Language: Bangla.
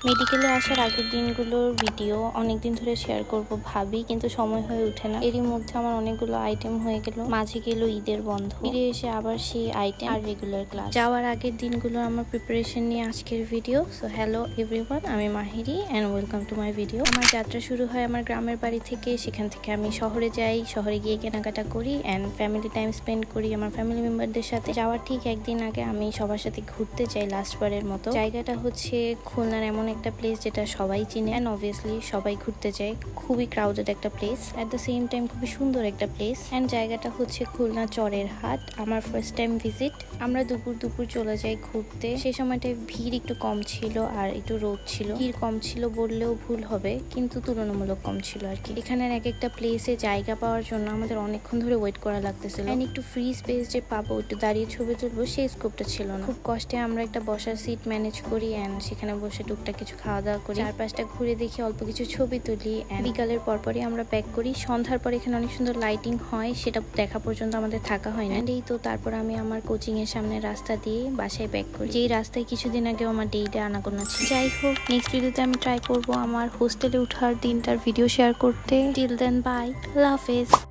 মেডিকেলে আসার আগের দিনগুলোর ভিডিও অনেকদিন ধরে শেয়ার করব ভাবি, কিন্তু সময় হয়ে ওঠে না। এরই মধ্যে আমার অনেকগুলো আইটেম হয়ে গেল, মাঝে গেল ঈদের বন্ধ, ফিরে এসে আবার সেই আইটেম আর রেগুলার ক্লাস। যাওয়ার আগের দিনগুলো আমার প্রিপারেশন নিয়ে আজকের ভিডিও। সো হ্যালো এভরিওয়ান, আমি Mahiri and welcome to my video. আমার যাত্রা শুরু হয় আমার গ্রামের বাড়ি থেকে। সেখান থেকে আমি শহরে যাই, শহরে গিয়ে কেনাকাটা করি অ্যান্ড ফ্যামিলি টাইম স্পেন্ড করি আমার ফ্যামিলি মেম্বারদের সাথে। যাওয়ার ঠিক একদিন আগে আমি সবার সাথে ঘুরতে যাই লাস্টবারের মতো। জায়গাটা হচ্ছে খুলনার এমন একটা প্লেস যেটা সবাই চিনে এন্ড অবভিয়াসলি সবাই ঘুরতে যায়। খুবই ক্রাউডেড একটা place, at the same time খুবই সুন্দর একটা প্লেস। এন্ড জায়গাটা হচ্ছে খুলনা চরের হাট, আমার ফার্স্ট টাইম ভিজিট। আমরা দুপুর চলে যাই ঘুরতে। সেই সময়টায় ভিড় একটু কম ছিল আর একটু রোদ ছিল। ভিড় কম ছিল বললেও ভুল হবে, কিন্তু তুলনামূলক কম ছিল আর কি। এখানের এক একটা প্লেসে জায়গা পাওয়ার জন্য আমাদের অনেকক্ষণ ধরে ওয়েট করা লাগতেছিল। এন্ড একটু ফ্রি স্পেস যে পাবো, একটু দাঁড়িয়ে ছবি তুলবো, সেই স্কোপটা ছিল না। খুব কষ্টে আমরা একটা বসার সিট ম্যানেজ করি এন্ড সেখানে বসে টুকটাক কিছু খাওয়া দাওয়া করি, চারপাশটা ঘুরে দেখি, অল্প কিছু ছবি তুলি। বিকালের পরপরই আমরা ব্যাক করি। সন্ধ্যার পর এখানে অনেক সুন্দর লাইটিং হয়, সেটা দেখা পর্যন্ত আমাদের থাকা হয় না। এই তো তারপর আমি আমার কোচিং এর সামনে রাস্তা দিয়ে বাসায় ব্যাক করি, যেই রাস্তায় কিছুদিন আগেও আমার ডেইলি আনাগোনা ছিল। যাই হোক, নেক্সট ভিডিওতে আমি ট্রাই করবো আমার হোস্টেলে ওঠার দিনটার ভিডিও শেয়ার করতে। টিল দেন বাই, আল্লাহ হাফেজ।